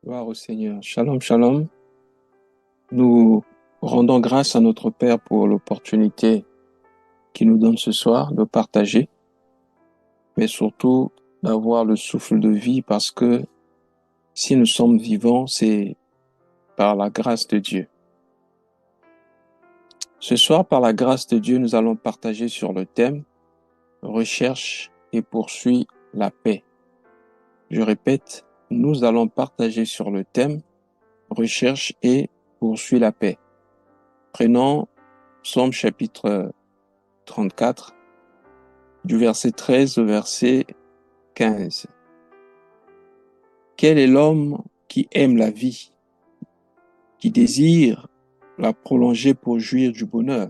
Gloire au Seigneur. Shalom, shalom. Nous rendons grâce à notre Père pour l'opportunité qu'il nous donne ce soir de partager, mais surtout d'avoir le souffle de vie parce que si nous sommes vivants, c'est par la grâce de Dieu. Ce soir, par la grâce de Dieu, nous allons partager sur le thème recherche et poursuit la paix. Je répète, nous allons partager sur le thème recherche et poursuit la paix. Prenons Psaume chapitre 34, du verset 13 au verset 15. Quel est l'homme qui aime la vie, qui désire la prolonger pour jouir du bonheur?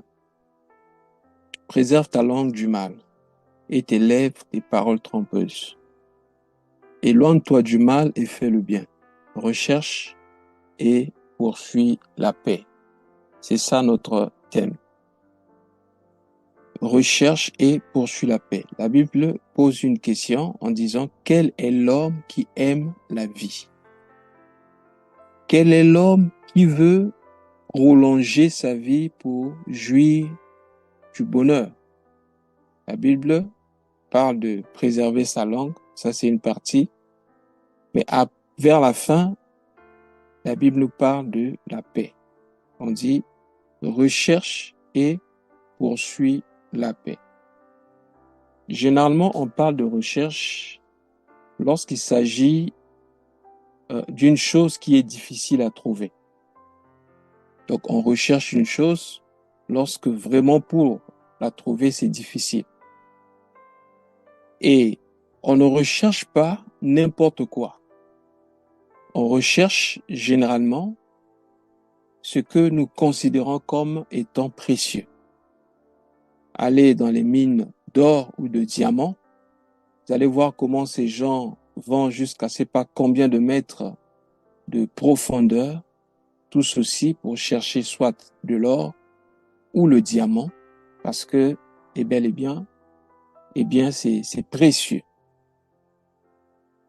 Préserve ta langue du mal et tes lèvres des paroles trompeuses. Éloigne-toi du mal et fais le bien. Recherche et poursuis la paix. C'est ça notre thème. Recherche et poursuis la paix. La Bible pose une question en disant quel est l'homme qui aime la vie? Quel est l'homme qui veut prolonger sa vie pour jouir du bonheur? La Bible parle de préserver sa langue, ça c'est une partie, mais vers la fin, la Bible nous parle de la paix. On dit recherche et poursuis la paix. Généralement, on parle de recherche lorsqu'il s'agit d'une chose qui est difficile à trouver. Donc, on recherche une chose lorsque vraiment pour la trouver, c'est difficile. Et on ne recherche pas n'importe quoi. On recherche généralement ce que nous considérons comme étant précieux. Allez dans les mines d'or ou de diamants, vous allez voir comment ces gens vont jusqu'à je ne sais pas combien de mètres de profondeur, tout ceci pour chercher soit de l'or ou le diamant, parce que, bel et bien, c'est précieux.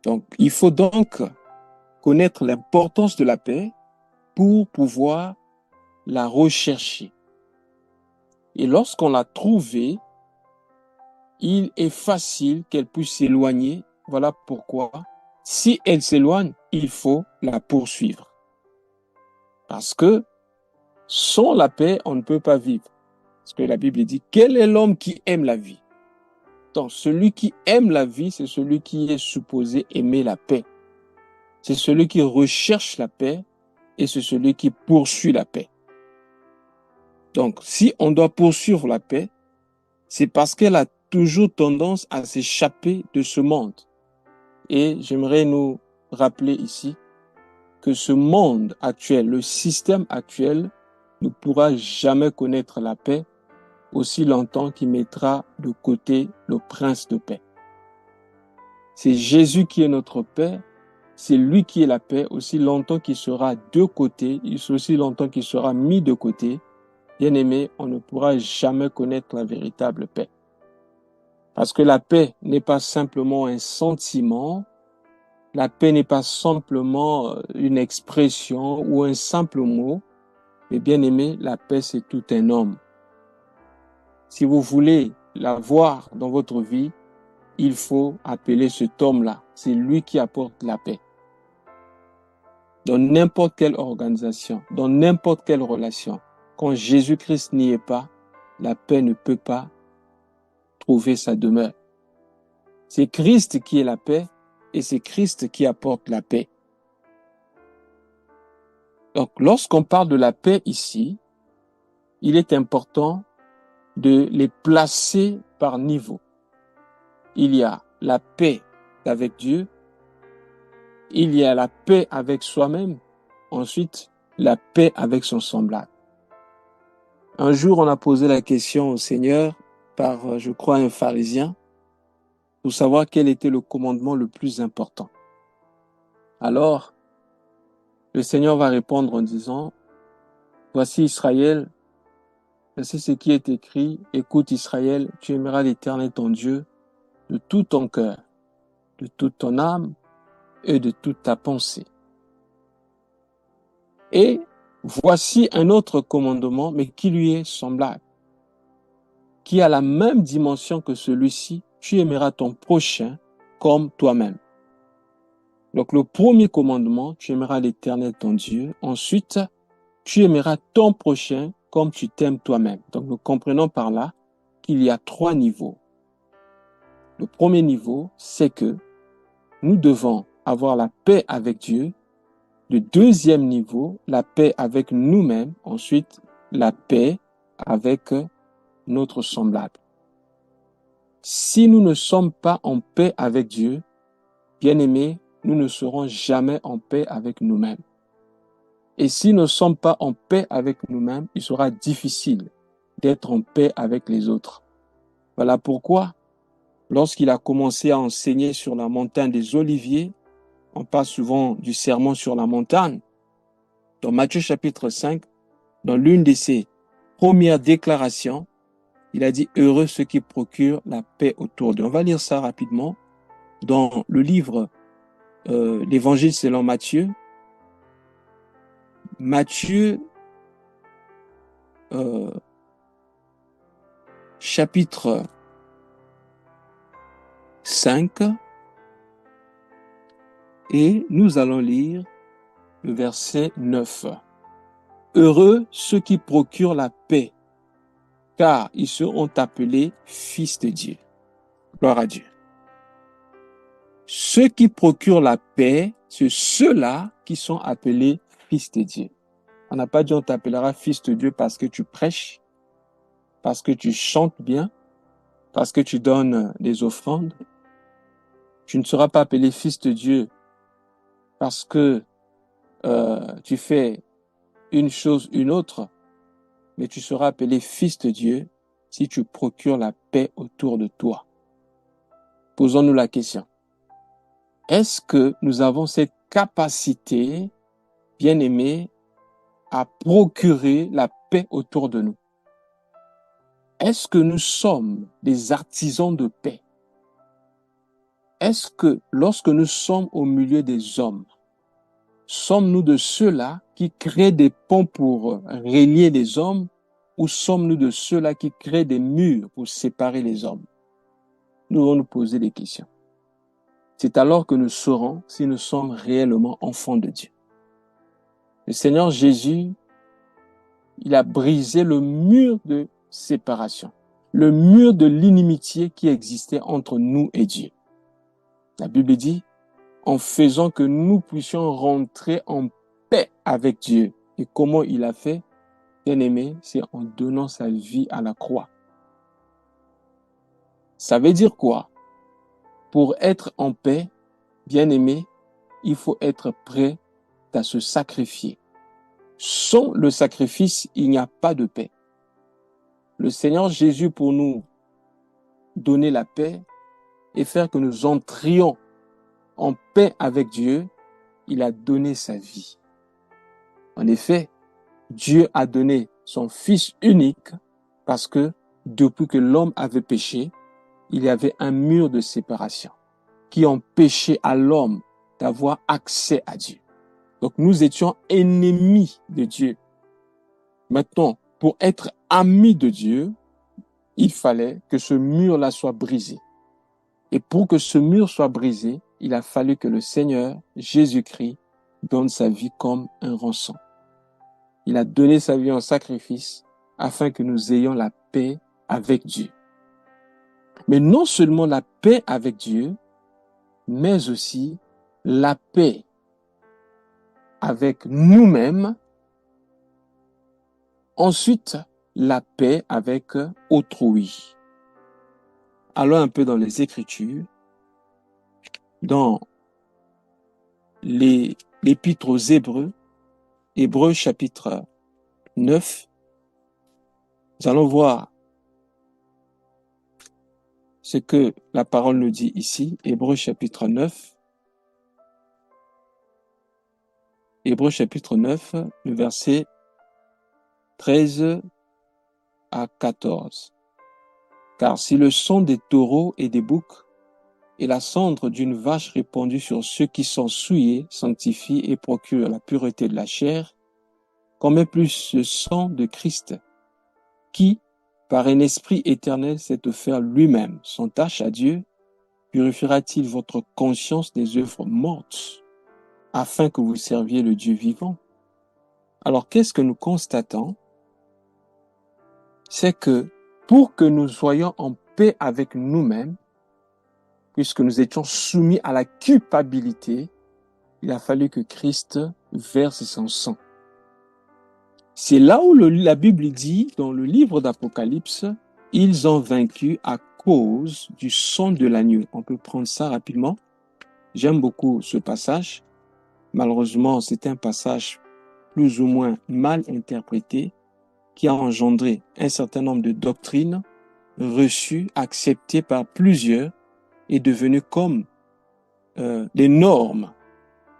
Donc, il faut donc connaître l'importance de la paix pour pouvoir la rechercher. Et lorsqu'on l'a trouvée, il est facile qu'elle puisse s'éloigner. Voilà pourquoi, si elle s'éloigne, il faut la poursuivre. Parce que sans la paix, on ne peut pas vivre. Parce que la Bible dit, quel est l'homme qui aime la vie? Donc, celui qui aime la vie, c'est celui qui est supposé aimer la paix. C'est celui qui recherche la paix et c'est celui qui poursuit la paix. Donc, si on doit poursuivre la paix, c'est parce qu'elle a toujours tendance à s'échapper de ce monde. Et j'aimerais nous rappeler ici que ce monde actuel, le système actuel, ne pourra jamais connaître la paix aussi longtemps qu'il mettra de côté le prince de paix. C'est Jésus qui est notre paix, c'est lui qui est la paix, aussi longtemps qu'il sera de côté, aussi longtemps qu'il sera mis de côté. Bien-aimé, on ne pourra jamais connaître la véritable paix. Parce que la paix n'est pas simplement un sentiment, la paix n'est pas simplement une expression ou un simple mot, mais bien-aimé, la paix c'est tout un homme. Si vous voulez la voir dans votre vie, il faut appeler cet homme-là. C'est lui qui apporte la paix. Dans n'importe quelle organisation, dans n'importe quelle relation, quand Jésus-Christ n'y est pas, la paix ne peut pas trouver sa demeure. C'est Christ qui est la paix et c'est Christ qui apporte la paix. Donc, lorsqu'on parle de la paix ici, il est important de les placer par niveau. Il y a la paix avec Dieu, il y a la paix avec soi-même, ensuite la paix avec son semblable. Un jour, on a posé la question au Seigneur par, je crois, un pharisien, pour savoir quel était le commandement le plus important. Alors, le Seigneur va répondre en disant, voici Israël, voici ce qui est écrit, écoute Israël, tu aimeras l'Éternel ton Dieu de tout ton cœur, de toute ton âme et de toute ta pensée. Et voici un autre commandement, mais qui lui est semblable, qui a la même dimension que celui-ci, tu aimeras ton prochain comme toi-même. Donc le premier commandement, tu aimeras l'Éternel ton Dieu. Ensuite, tu aimeras ton prochain comme tu t'aimes toi-même. Donc nous comprenons par là qu'il y a 3 niveaux. Le premier niveau, c'est que nous devons avoir la paix avec Dieu. Le deuxième niveau, la paix avec nous-mêmes. Ensuite, la paix avec notre semblable. Si nous ne sommes pas en paix avec Dieu, bien-aimés, nous ne serons jamais en paix avec nous-mêmes. Et si nous ne sommes pas en paix avec nous-mêmes, il sera difficile d'être en paix avec les autres. Voilà pourquoi, lorsqu'il a commencé à enseigner sur la montagne des Oliviers, on parle souvent du sermon sur la montagne, dans Matthieu chapitre 5, dans l'une de ses premières déclarations, il a dit « Heureux ceux qui procurent la paix autour d'eux ». On va lire ça rapidement dans le livre l'Évangile selon Matthieu. Matthieu chapitre 5 et nous allons lire le verset 9. Heureux ceux qui procurent la paix, car ils seront appelés fils de Dieu. Gloire à Dieu. Ceux qui procurent la paix, c'est ceux-là qui sont appelés fils de Dieu. On n'a pas dit on t'appellera fils de Dieu parce que tu prêches, parce que tu chantes bien, parce que tu donnes des offrandes. Tu ne seras pas appelé fils de Dieu parce que tu fais une chose, une autre, mais tu seras appelé fils de Dieu si tu procures la paix autour de toi. Posons-nous la question. Est-ce que nous avons cette capacité, bien-aimés, à procurer la paix autour de nous? Est-ce que nous sommes des artisans de paix? Est-ce que lorsque nous sommes au milieu des hommes, sommes-nous de ceux-là qui créent des ponts pour relier les hommes ou sommes-nous de ceux-là qui créent des murs pour séparer les hommes? Nous devons nous poser des questions. C'est alors que nous saurons si nous sommes réellement enfants de Dieu. Le Seigneur Jésus, il a brisé le mur de séparation, le mur de l'inimitié qui existait entre nous et Dieu. La Bible dit, en faisant que nous puissions rentrer en paix avec Dieu. Et comment il a fait, bien-aimé, c'est en donnant sa vie à la croix. Ça veut dire quoi? Pour être en paix, bien-aimé, il faut être prêt à se sacrifier. Sans le sacrifice, il n'y a pas de paix. Le Seigneur Jésus, pour nous donner la paix et faire que nous entrions en paix avec Dieu, il a donné sa vie. En effet, Dieu a donné son Fils unique parce que depuis que l'homme avait péché, il y avait un mur de séparation qui empêchait à l'homme d'avoir accès à Dieu. Donc nous étions ennemis de Dieu. Maintenant, pour être amis de Dieu, il fallait que ce mur-là soit brisé. Et pour que ce mur soit brisé, il a fallu que le Seigneur, Jésus-Christ, donne sa vie comme un rançon. Il a donné sa vie en sacrifice afin que nous ayons la paix avec Dieu. Mais non seulement la paix avec Dieu, mais aussi la paix avec nous-mêmes. Ensuite, la paix avec autrui. Allons un peu dans les Écritures, dans l'Épître aux Hébreux, Hébreux chapitre 9. Nous allons voir ce que la parole nous dit ici, Hébreux chapitre 9. Hébreux chapitre 9, le verset 13 à 14. Car si le sang des taureaux et des boucs et la cendre d'une vache répandue sur ceux qui sont souillés sanctifie et procure la pureté de la chair, Combien plus le sang de Christ, qui, par un esprit éternel, s'est offert lui-même sans tâche à Dieu, purifiera-t-il votre conscience des œuvres mortes, afin que vous serviez le Dieu vivant? Alors, qu'est-ce que nous constatons? C'est que pour que nous soyons en paix avec nous-mêmes, puisque nous étions soumis à la culpabilité, il a fallu que Christ verse son sang. C'est là où la Bible dit, dans le livre d'Apocalypse, ils ont vaincu à cause du sang de l'agneau. On peut prendre ça rapidement. J'aime beaucoup ce passage. Malheureusement, c'est un passage plus ou moins mal interprété qui a engendré un certain nombre de doctrines reçues, acceptées par plusieurs et devenues comme des normes,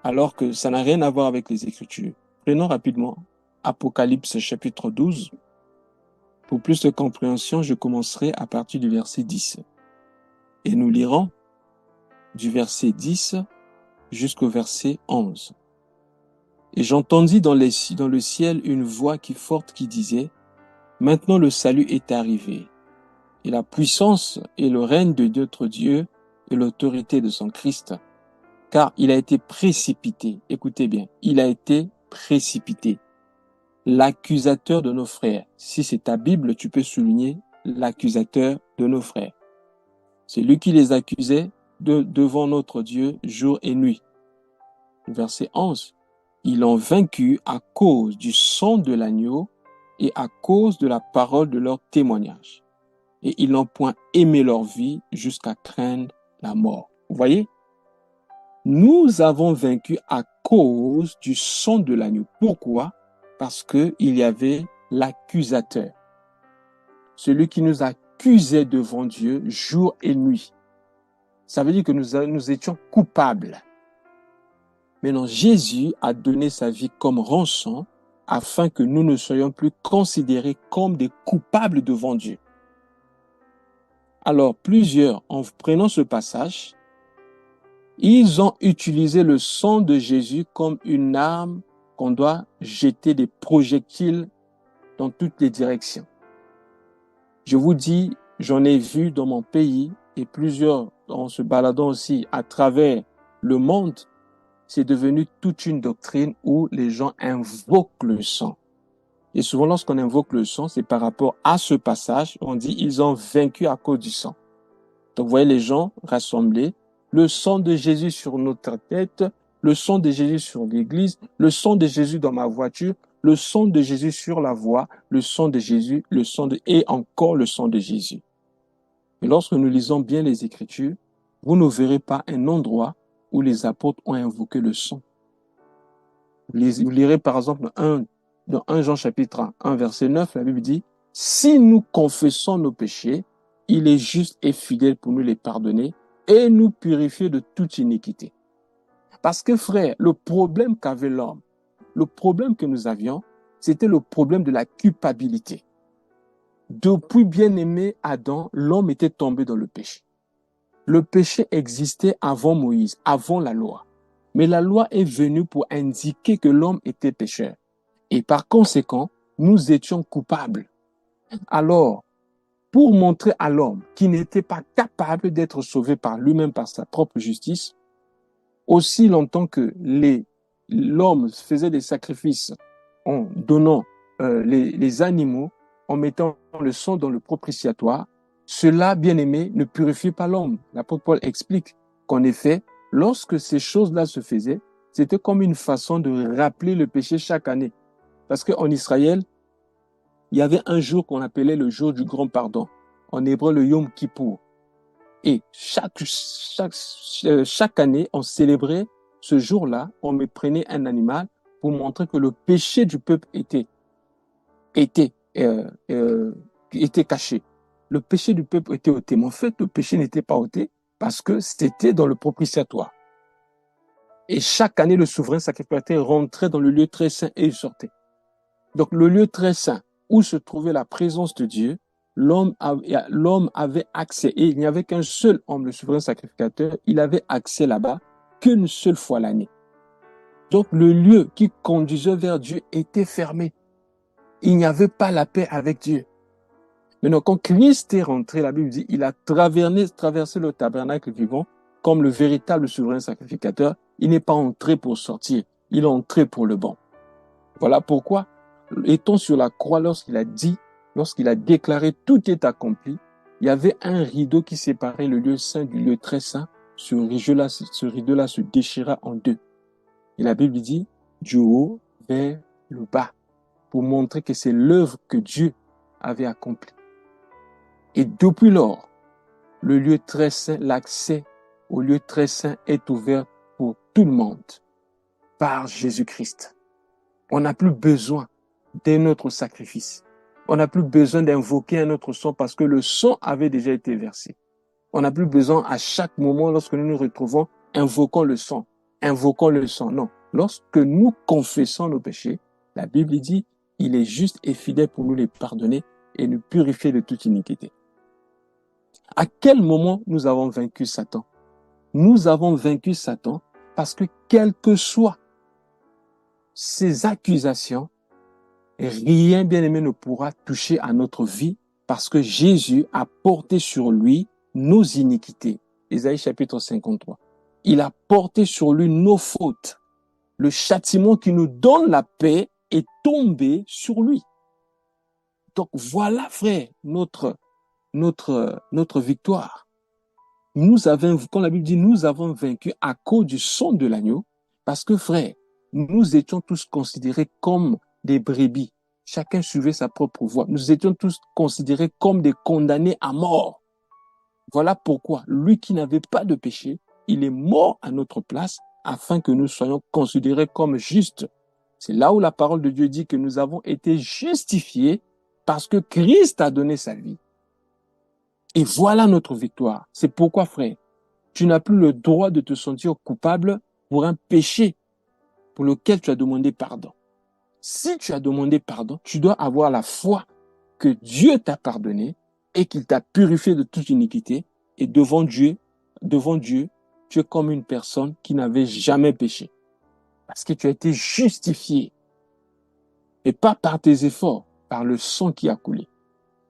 alors que ça n'a rien à voir avec les Écritures. Prenons rapidement Apocalypse chapitre 12. Pour plus de compréhension, je commencerai à partir du verset 10. Et nous lirons du verset 10 jusqu'au verset 11. Et j'entendis dans le ciel une voix forte qui disait, « Maintenant le salut est arrivé, et la puissance et le règne de notre Dieu et l'autorité de son Christ, car il a été précipité. » Écoutez bien, il a été précipité. L'accusateur de nos frères. Si c'est ta Bible, tu peux souligner l'accusateur de nos frères. C'est lui qui les accusait devant notre Dieu jour et nuit. Verset 11. Ils l'ont vaincu à cause du sang de l'agneau et à cause de la parole de leur témoignage. Et ils n'ont point aimé leur vie jusqu'à craindre la mort. Vous voyez? Nous avons vaincu à cause du sang de l'agneau. Pourquoi? Parce qu'il y avait l'accusateur. Celui qui nous accusait devant Dieu jour et nuit. Ça veut dire que nous étions coupables. Maintenant, Jésus a donné sa vie comme rançon afin que nous ne soyons plus considérés comme des coupables devant Dieu. Alors, plusieurs, en prenant ce passage, ils ont utilisé le sang de Jésus comme une arme qu'on doit jeter des projectiles dans toutes les directions. Je vous dis, j'en ai vu dans mon pays et plusieurs, en se baladant aussi à travers le monde, c'est devenu toute une doctrine où les gens invoquent le sang. Et souvent, lorsqu'on invoque le sang, c'est par rapport à ce passage, on dit ils ont vaincu à cause du sang. Donc, vous voyez les gens rassemblés, le sang de Jésus sur notre tête, le sang de Jésus sur l'église, le sang de Jésus dans ma voiture, le sang de Jésus sur la voie, le sang de Jésus, et encore le sang de Jésus. Et lorsque nous lisons bien les Écritures, vous ne verrez pas un endroit où les apôtres ont invoqué le sang. Vous lirez par exemple dans 1 Jean chapitre 1, verset 9, la Bible dit, « Si nous confessons nos péchés, il est juste et fidèle pour nous les pardonner et nous purifier de toute iniquité. » Parce que frère, le problème qu'avait l'homme, le problème que nous avions, c'était le problème de la culpabilité. Depuis bien-aimé Adam, l'homme était tombé dans le péché. Le péché existait avant Moïse, avant la loi. Mais la loi est venue pour indiquer que l'homme était pécheur. Et par conséquent, nous étions coupables. Alors, pour montrer à l'homme qu'il n'était pas capable d'être sauvé par lui-même, par sa propre justice, aussi longtemps que l'homme faisait des sacrifices en donnant les animaux, en mettant le sang dans le propitiatoire, cela, bien aimé, ne purifie pas l'homme. L'apôtre Paul explique qu'en effet, lorsque ces choses-là se faisaient, c'était comme une façon de rappeler le péché chaque année. Parce qu'en Israël, il y avait un jour qu'on appelait le jour du grand pardon. En hébreu, le Yom Kippour. Et chaque année, on célébrait ce jour-là, on me prenait un animal pour montrer que le péché du peuple était caché. Le péché du peuple était ôté. Mais en fait, le péché n'était pas ôté parce que c'était dans le propitiatoire. Et chaque année, le souverain sacrificateur rentrait dans le lieu très saint et il sortait. Donc, le lieu très saint où se trouvait la présence de Dieu, l'homme avait accès. Et il n'y avait qu'un seul homme, le souverain sacrificateur, il avait accès là-bas qu'une seule fois l'année. Donc le lieu qui conduisait vers Dieu était fermé. Il n'y avait pas la paix avec Dieu. Maintenant, quand Christ est rentré, la Bible dit, il a traversé le tabernacle vivant comme le véritable souverain sacrificateur. Il n'est pas entré pour sortir, il est entré pour le bon. Voilà pourquoi, étant sur la croix, lorsqu'il a déclaré tout est accompli, il y avait un rideau qui séparait le lieu saint du lieu très saint. Ce rideau-là se déchira en deux. Et la Bible dit, du haut vers le bas, pour montrer que c'est l'œuvre que Dieu avait accomplie. Et depuis lors, le lieu très saint, l'accès au lieu très saint est ouvert pour tout le monde par Jésus-Christ. On n'a plus besoin d'un autre sacrifice. On n'a plus besoin d'invoquer un autre sang parce que le sang avait déjà été versé. On n'a plus besoin à chaque moment, lorsque nous nous retrouvons, invoquons le sang. Invoquons le sang. Non. Lorsque nous confessons nos péchés, la Bible dit, il est juste et fidèle pour nous les pardonner et nous purifier de toute iniquité. À quel moment nous avons vaincu Satan? Nous avons vaincu Satan parce que quelles que soient ses accusations, rien, bien-aimé, ne pourra toucher à notre vie parce que Jésus a porté sur lui nos iniquités. Ésaïe chapitre 53. Il a porté sur lui nos fautes. Le châtiment qui nous donne la paix est tombé sur lui. Donc voilà, frère, notre victoire. Quand la Bible dit nous avons vaincu à cause du sang de l'agneau, parce que, frère, nous étions tous considérés comme des brebis. Chacun suivait sa propre voie. Nous étions tous considérés comme des condamnés à mort. Voilà pourquoi lui qui n'avait pas de péché, il est mort à notre place afin que nous soyons considérés comme justes. C'est là où la parole de Dieu dit que nous avons été justifiés parce que Christ a donné sa vie. Et voilà notre victoire. C'est pourquoi, frère, tu n'as plus le droit de te sentir coupable pour un péché pour lequel tu as demandé pardon. Si tu as demandé pardon, tu dois avoir la foi que Dieu t'a pardonné et qu'il t'a purifié de toute iniquité. Et devant Dieu, tu es comme une personne qui n'avait jamais péché. Parce que tu as été justifié. Et pas par tes efforts, par le sang qui a coulé.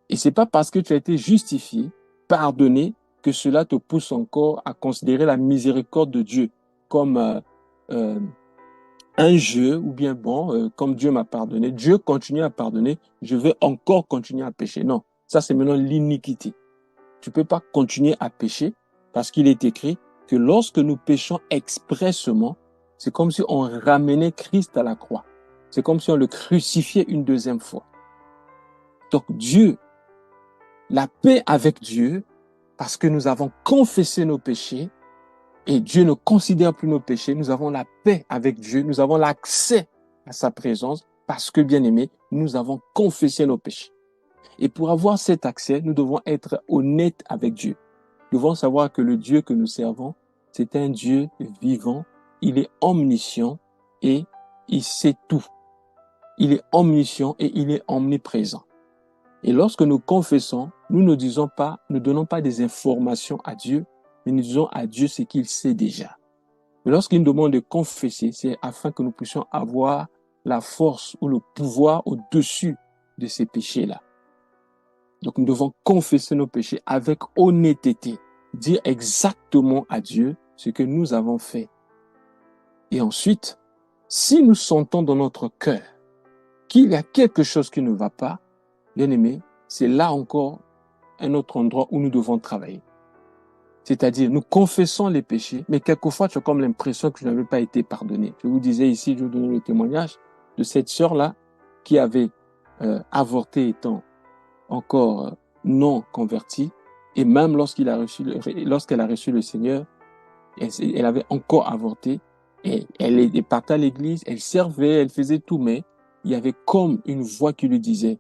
Et c'est pas parce que tu as été justifié, pardonné, que cela te pousse encore à considérer la miséricorde de Dieu comme un jeu, ou bien comme Dieu m'a pardonné, Dieu continue à pardonner, je vais encore continuer à pécher. Non, ça c'est maintenant l'iniquité. Tu peux pas continuer à pécher parce qu'il est écrit que lorsque nous péchons expressement, c'est comme si on ramenait Christ à la croix. C'est comme si on le crucifiait une deuxième fois. Donc Dieu, la paix avec Dieu, parce que nous avons confessé nos péchés et Dieu ne considère plus nos péchés, nous avons la paix avec Dieu, nous avons l'accès à sa présence parce que, bien aimé, nous avons confessé nos péchés. Et pour avoir cet accès, nous devons être honnêtes avec Dieu. Nous devons savoir que le Dieu que nous servons, c'est un Dieu vivant, il est omniscient et il sait tout. Il est omniscient et il est omniprésent. Et lorsque nous confessons, nous ne donnons pas des informations à Dieu, mais nous disons à Dieu ce qu'il sait déjà. Mais lorsqu'il nous demande de confesser, c'est afin que nous puissions avoir la force ou le pouvoir au-dessus de ces péchés-là. Donc nous devons confesser nos péchés avec honnêteté, dire exactement à Dieu ce que nous avons fait. Et ensuite, si nous sentons dans notre cœur qu'il y a quelque chose qui ne va pas, bien aimé, c'est là encore un autre endroit où nous devons travailler. C'est-à-dire, nous confessons les péchés, mais quelquefois, tu as comme l'impression que tu n'avais pas été pardonné. Je vous disais ici, je vous donnais le témoignage de cette sœur-là qui avait avorté étant encore non convertie. Et même lorsqu'elle a reçu le Seigneur, elle avait encore avorté. Et elle partait à l'église, elle servait, elle faisait tout, mais il y avait comme une voix qui lui disait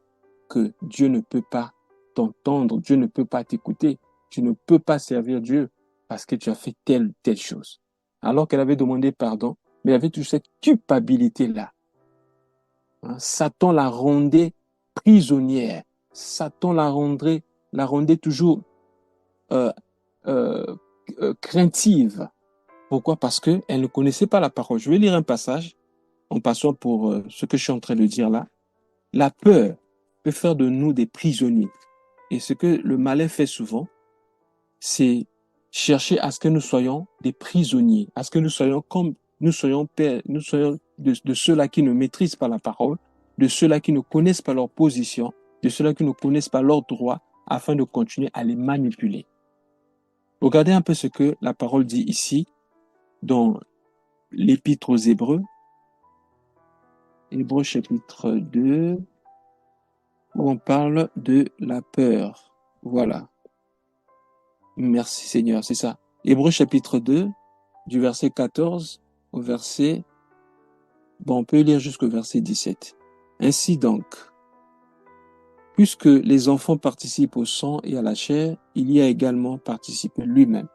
que Dieu ne peut pas t'entendre, Dieu ne peut pas t'écouter, tu ne peux pas servir Dieu parce que tu as fait telle chose. Alors qu'elle avait demandé pardon, mais elle avait toujours cette culpabilité-là. Satan la rendait prisonnière. Satan la rendait toujours craintive Pourquoi? Parce qu'elle ne connaissait pas la parole. Je vais lire un passage en passant pour ce que je suis en train de dire là. La peur peut faire de nous des prisonniers. Et ce que le malin fait souvent, c'est chercher à ce que nous soyons des prisonniers, à ce que nous soyons comme nous soyons de ceux-là qui ne maîtrisent pas la parole, de ceux-là qui ne connaissent pas leur position, de ceux-là qui ne connaissent pas leurs droits, afin de continuer à les manipuler. Regardez un peu ce que la parole dit ici dans l'Épître aux Hébreux, Hébreux chapitre 2, où on parle de la peur. Voilà. Merci Seigneur, c'est ça. Hébreux chapitre 2, du verset 14 au verset... Bon, on peut lire jusqu'au verset 17. Ainsi donc, puisque les enfants participent au sang et à la chair, il y a également participé lui-même,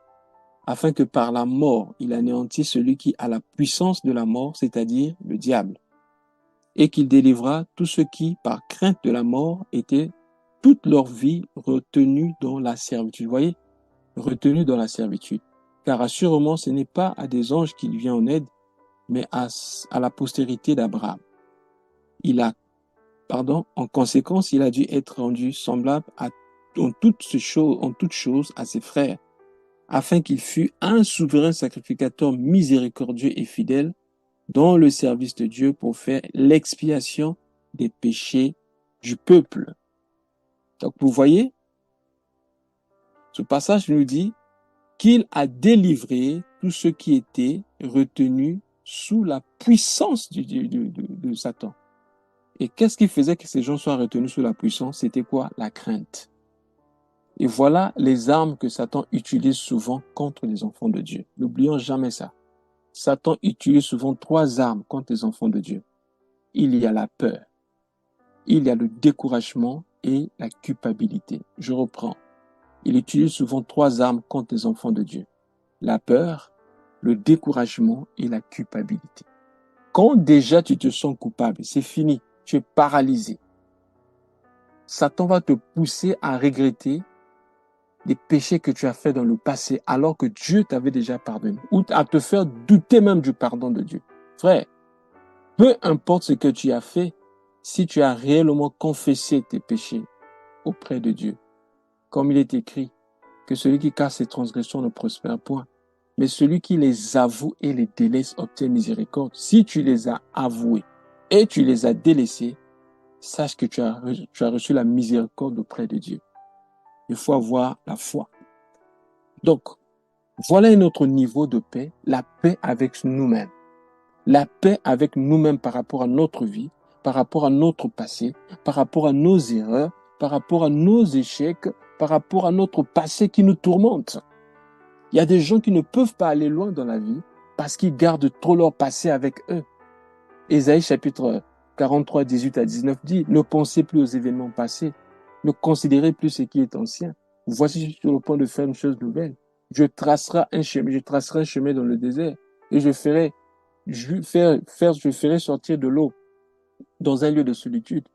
afin que par la mort, il anéantisse celui qui a la puissance de la mort, c'est-à-dire le diable, et qu'il délivra tous ceux qui, par crainte de la mort, étaient toute leur vie retenus dans la servitude. Vous voyez, retenus dans la servitude. Car assurément, ce n'est pas à des anges qu'il vient en aide, mais à la postérité d'Abraham. En conséquence, il a dû être rendu semblable en toutes choses à ses frères, afin qu'il fût un souverain sacrificateur miséricordieux et fidèle dans le service de Dieu pour faire l'expiation des péchés du peuple. Donc vous voyez, ce passage nous dit qu'il a délivré tous ceux qui étaient retenus sous la puissance de Satan. Et qu'est-ce qui faisait que ces gens soient retenus sous la puissance? C'était quoi? La crainte. Et voilà les armes que Satan utilise souvent contre les enfants de Dieu. N'oublions jamais ça. Satan utilise souvent 3 armes contre les enfants de Dieu. Il y a la peur, il y a le découragement et la culpabilité. Je reprends. Il utilise souvent 3 armes contre les enfants de Dieu. La peur, le découragement et la culpabilité. Quand déjà tu te sens coupable, c'est fini. Tu es paralysé. Satan va te pousser à regretter les péchés que tu as faits dans le passé alors que Dieu t'avait déjà pardonné, ou à te faire douter même du pardon de Dieu. Frère, peu importe ce que tu as fait, si tu as réellement confessé tes péchés auprès de Dieu, comme il est écrit, que celui qui cache ses transgressions ne prospère point, mais celui qui les avoue et les délaisse obtient miséricorde. Si tu les as avoués et tu les as délaissés, sache que tu as reçu la miséricorde auprès de Dieu. Il faut avoir la foi. Donc, voilà un autre niveau de paix, la paix avec nous-mêmes. La paix avec nous-mêmes par rapport à notre vie, par rapport à notre passé, par rapport à nos erreurs, par rapport à nos échecs, par rapport à notre passé qui nous tourmente. Il y a des gens qui ne peuvent pas aller loin dans la vie parce qu'ils gardent trop leur passé avec eux. Ésaïe chapitre 43, 18 à 19 dit, ne pensez plus aux événements passés, ne considérez plus ce qui est ancien. Voici, je suis sur le point de faire une chose nouvelle. Je tracerai un chemin dans le désert et je ferai sortir de l'eau dans un lieu de solitude.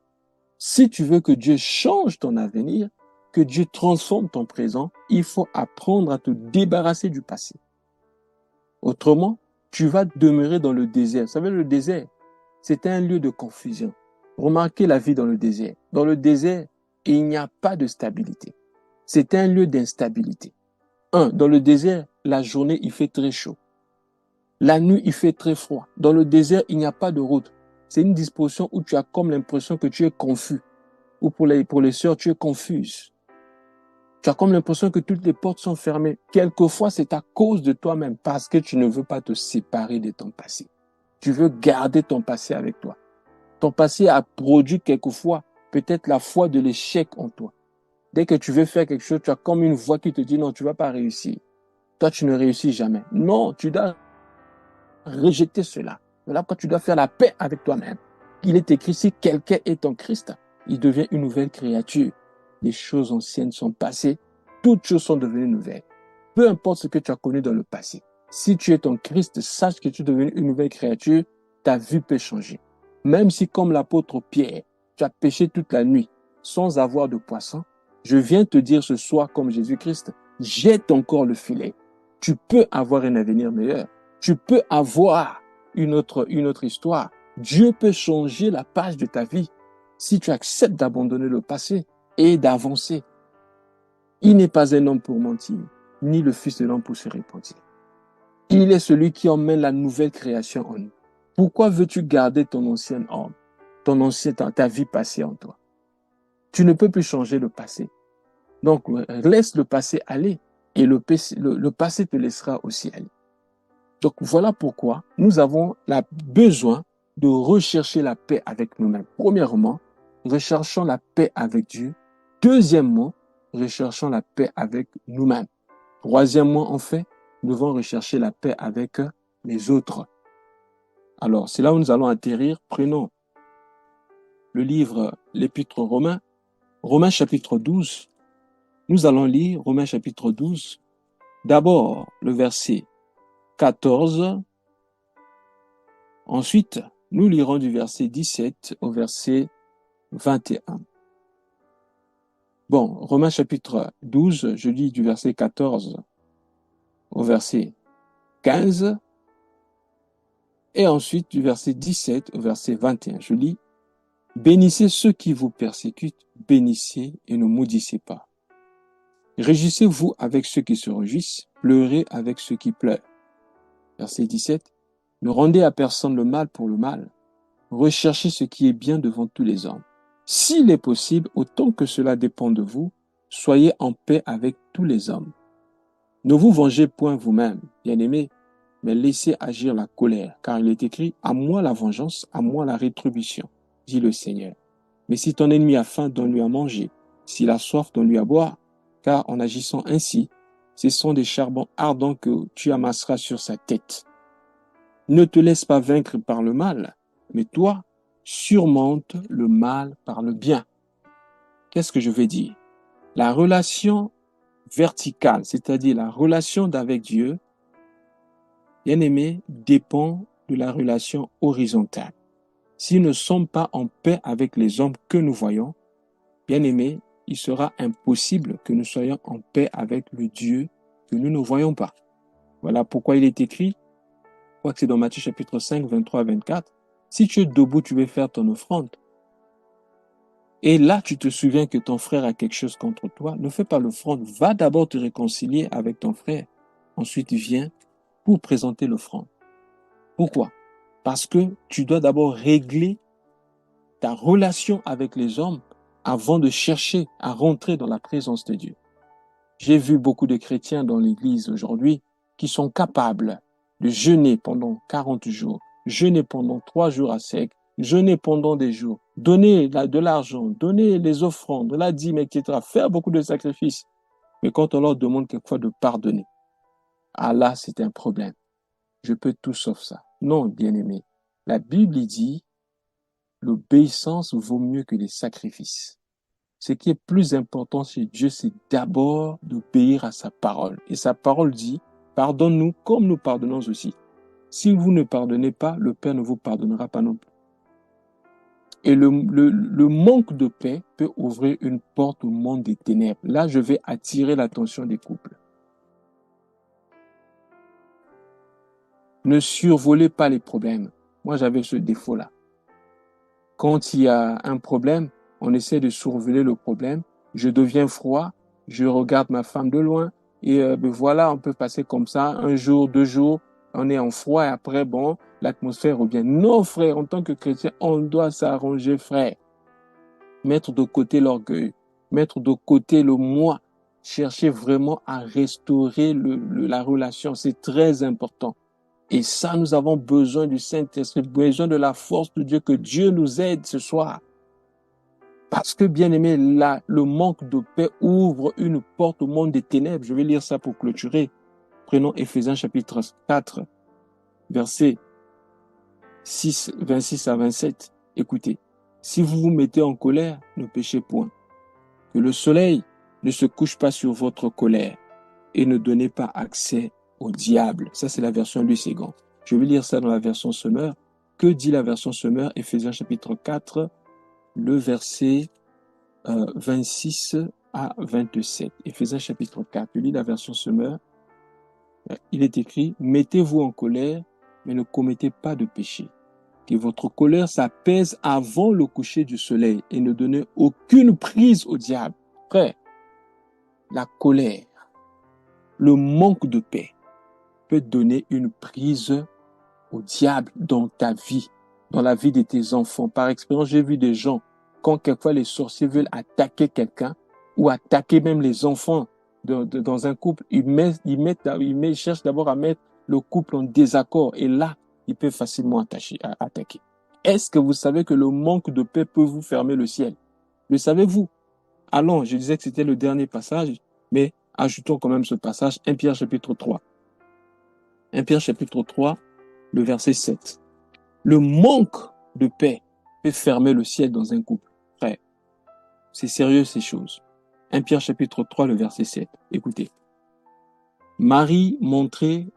Si tu veux que Dieu change ton avenir, que Dieu transforme ton présent, il faut apprendre à te débarrasser du passé. Autrement, tu vas demeurer dans le désert. Vous savez, le désert, c'est un lieu de confusion. Remarquez la vie dans le désert. Dans le désert, il n'y a pas de stabilité. C'est un lieu d'instabilité. Dans le désert, la journée, il fait très chaud. La nuit, il fait très froid. Dans le désert, il n'y a pas de route. C'est une disposition où tu as comme l'impression que tu es confus. Ou pour les sœurs, tu es confuse. Tu as comme l'impression que toutes les portes sont fermées. Quelquefois, c'est à cause de toi-même parce que tu ne veux pas te séparer de ton passé. Tu veux garder ton passé avec toi. Ton passé a produit quelquefois peut-être la foi de l'échec en toi. Dès que tu veux faire quelque chose, tu as comme une voix qui te dit non, tu ne vas pas réussir. Toi, tu ne réussis jamais. Non, tu dois rejeter cela. Voilà pourquoi tu dois faire la paix avec toi-même. Il est écrit, si quelqu'un est en Christ, il devient une nouvelle créature. Les choses anciennes sont passées, toutes choses sont devenues nouvelles. Peu importe ce que tu as connu dans le passé. Si tu es en Christ, sache que tu es devenu une nouvelle créature, ta vie peut changer. Même si, comme l'apôtre Pierre, tu as péché toute la nuit sans avoir de poisson, je viens te dire ce soir, comme Jésus-Christ, jette encore le filet. Tu peux avoir un avenir meilleur. Tu peux avoir une autre histoire. Dieu peut changer la page de ta vie si tu acceptes d'abandonner le passé et d'avancer. Il n'est pas un homme pour mentir, ni le fils de l'homme pour se repentir. Il est celui qui emmène la nouvelle création en nous. Pourquoi veux-tu garder ton ancien homme, ta vie passée en toi? Tu ne peux plus changer le passé. Donc, laisse le passé aller et le passé te laissera aussi aller. Donc, voilà pourquoi nous avons besoin de rechercher la paix avec nous-mêmes. Premièrement, recherchons la paix avec Dieu. Deuxièmement, recherchons la paix avec nous-mêmes. Troisièmement, enfin, nous devons rechercher la paix avec les autres. Alors, c'est là où nous allons atterrir. Prenons le livre, l'Épître aux Romains, Romains chapitre 12. Nous allons lire Romains chapitre 12. D'abord, le verset 14. Ensuite, nous lirons du verset 17 au verset 21. Bon, Romains chapitre 12, je lis du verset 14 au verset 15. Et ensuite, du verset 17 au verset 21, je lis: bénissez ceux qui vous persécutent, bénissez et ne maudissez pas. Réjouissez-vous avec ceux qui se réjouissent, pleurez avec ceux qui pleurent. Verset 17, ne rendez à personne le mal pour le mal, recherchez ce qui est bien devant tous les hommes. S'il est possible, autant que cela dépend de vous, soyez en paix avec tous les hommes. Ne vous vengez point vous-même, bien-aimés, mais laissez agir la colère, car il est écrit: à moi la vengeance, à moi la rétribution, dit le Seigneur. Mais si ton ennemi a faim, donne-lui à manger. S'il a soif, donne-lui à boire. Car en agissant ainsi, ce sont des charbons ardents que tu amasseras sur sa tête. Ne te laisse pas vaincre par le mal, mais toi, surmonte le mal par le bien. Qu'est-ce que je veux dire? La relation verticale, c'est-à-dire la relation d'avec Dieu, bien-aimé, dépend de la relation horizontale. Si nous ne sommes pas en paix avec les hommes que nous voyons, bien-aimés, il sera impossible que nous soyons en paix avec le Dieu que nous ne voyons pas. Voilà pourquoi il est écrit, je crois que c'est dans Matthieu chapitre 5, 23 à 24, si tu es debout, tu veux faire ton offrande. Et là, tu te souviens que ton frère a quelque chose contre toi, ne fais pas l'offrande, va d'abord te réconcilier avec ton frère. Ensuite, viens pour présenter l'offrande. Pourquoi? Parce que tu dois d'abord régler ta relation avec les hommes avant de chercher à rentrer dans la présence de Dieu. J'ai vu beaucoup de chrétiens dans l'église aujourd'hui qui sont capables de jeûner pendant 40 jours, jeûner pendant 3 jours à sec, jeûner pendant des jours, donner de l'argent, donner les offrandes, la dîme, etc., faire beaucoup de sacrifices. Mais quand on leur demande quelquefois de pardonner, ah là, c'est un problème. Je peux tout sauf ça. Non, bien-aimé. La Bible dit, l'obéissance vaut mieux que les sacrifices. Ce qui est plus important chez Dieu, c'est d'abord d'obéir à sa parole. Et sa parole dit, pardonne-nous comme nous pardonnons aussi. Si vous ne pardonnez pas, le Père ne vous pardonnera pas non plus. Et le manque de paix peut ouvrir une porte au monde des ténèbres. Là, je vais attirer l'attention des couples. Ne survolez pas les problèmes. Moi, j'avais ce défaut-là. Quand il y a un problème, on essaie de survoler le problème. Je deviens froid, je regarde ma femme de loin et voilà, on peut passer comme ça, 1 jour, 2 jours, on est en froid et après, bon, l'atmosphère revient. Non, frère, en tant que chrétien, on doit s'arranger, frère. Mettre de côté l'orgueil, mettre de côté le moi, chercher vraiment à restaurer la relation, c'est très important. Et ça, nous avons besoin du Saint-Esprit, besoin de la force de Dieu, que Dieu nous aide ce soir. Parce que, bien aimé, là, le manque de paix ouvre une porte au monde des ténèbres. Je vais lire ça pour clôturer. Prenons Éphésiens chapitre 4, versets 26 à 27. Écoutez, si vous vous mettez en colère, ne péchez point. Que le soleil ne se couche pas sur votre colère et ne donnez pas accès au diable. Ça, c'est la version Louis Ségon. Je vais lire ça dans la version Semeur. Que dit la version Semeur? Éphésiens chapitre 4, le verset 26 à 27. Éphésiens chapitre 4. Je lis la version Semeur. Il est écrit, mettez-vous en colère, mais ne commettez pas de péché. Que votre colère s'apaise avant le coucher du soleil et ne donnez aucune prise au diable. Frère, la colère, le manque de paix peut donner une prise au diable dans ta vie, dans la vie de tes enfants. Par expérience, j'ai vu des gens, quand quelquefois les sorciers veulent attaquer quelqu'un ou attaquer même les enfants dans un couple, ils cherchent d'abord à mettre le couple en désaccord et là, ils peuvent facilement attaquer. Est-ce que vous savez que le manque de paix peut vous fermer le ciel? Le savez-vous? Allons, je disais que c'était le dernier passage, mais ajoutons quand même ce passage, 1 Pierre chapitre 3. 1 Pierre chapitre 3, le verset 7. Le manque de paix peut fermer le ciel dans un couple. Frère, c'est sérieux ces choses. 1 Pierre chapitre 3, le verset 7. Écoutez. Marie, montrez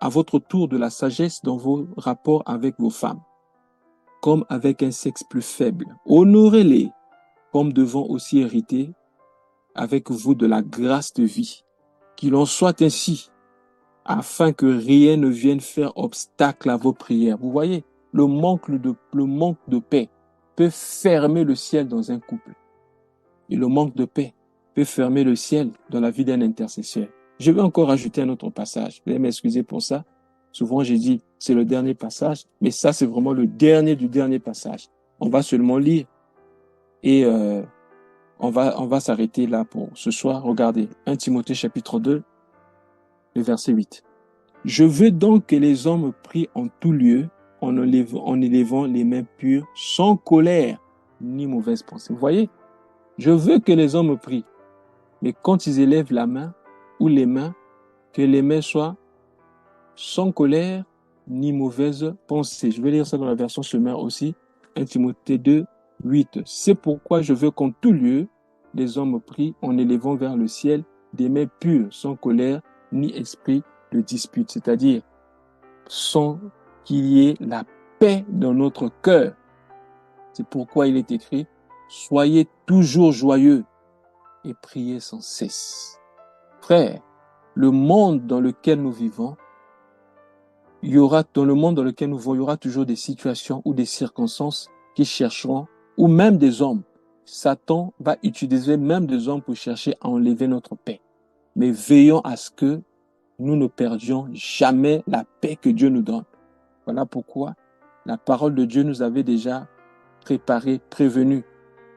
à votre tour de la sagesse dans vos rapports avec vos femmes, comme avec un sexe plus faible. Honorez-les comme devant aussi hériter avec vous de la grâce de vie. Qu'il en soit ainsi, afin que rien ne vienne faire obstacle à vos prières. Vous voyez, le manque de paix peut fermer le ciel dans un couple. Et le manque de paix peut fermer le ciel dans la vie d'un intercesseur. Je vais encore ajouter un autre passage. Veuillez m'excuser pour ça. Souvent, j'ai dit, c'est le dernier passage, mais ça, c'est vraiment le dernier du dernier passage. On va seulement lire et on va s'arrêter là pour ce soir. Regardez, 1 Timothée chapitre 2, le verset 8. Je veux donc que les hommes prient en tout lieu, en élevant les mains pures, sans colère ni mauvaise pensée. Vous voyez, je veux que les hommes prient, mais quand ils élèvent la main ou les mains, que les mains soient sans colère ni mauvaise pensée. Je vais lire ça dans la version sommaire aussi, 1 Timothée 2, 8. C'est pourquoi je veux qu'en tout lieu, les hommes prient en élevant vers le ciel des mains pures, sans colère ni esprit de dispute, c'est-à-dire sans qu'il y ait la paix dans notre cœur. C'est pourquoi il est écrit, soyez toujours joyeux et priez sans cesse. Frère, le monde dans lequel nous vivons, il y aura toujours des situations ou des circonstances qui chercheront, ou même des hommes. Satan va utiliser même des hommes pour chercher à enlever notre paix. Mais veillons à ce que nous ne perdions jamais la paix que Dieu nous donne. Voilà pourquoi la parole de Dieu nous avait déjà prévenu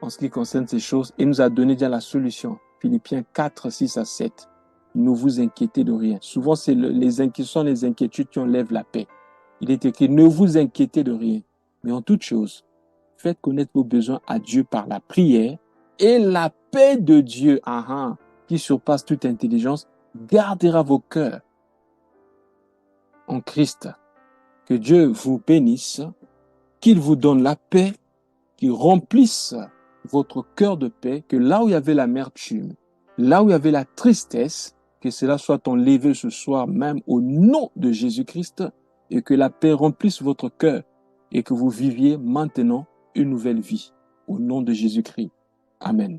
en ce qui concerne ces choses et nous a donné déjà la solution. Philippiens 4, 6 à 7. Ne vous inquiétez de rien. Souvent, c'est les inquiétudes qui enlèvent la paix. Il est écrit, ne vous inquiétez de rien. Mais en toute chose, faites connaître vos besoins à Dieu par la prière et la paix de Dieu, qui surpasse toute intelligence, gardera vos cœurs en Christ. Que Dieu vous bénisse, qu'il vous donne la paix, qu'il remplisse votre cœur de paix, que là où il y avait l'amertume, là où il y avait la tristesse, que cela soit enlevé ce soir même au nom de Jésus-Christ et que la paix remplisse votre cœur et que vous viviez maintenant une nouvelle vie au nom de Jésus-Christ. Amen.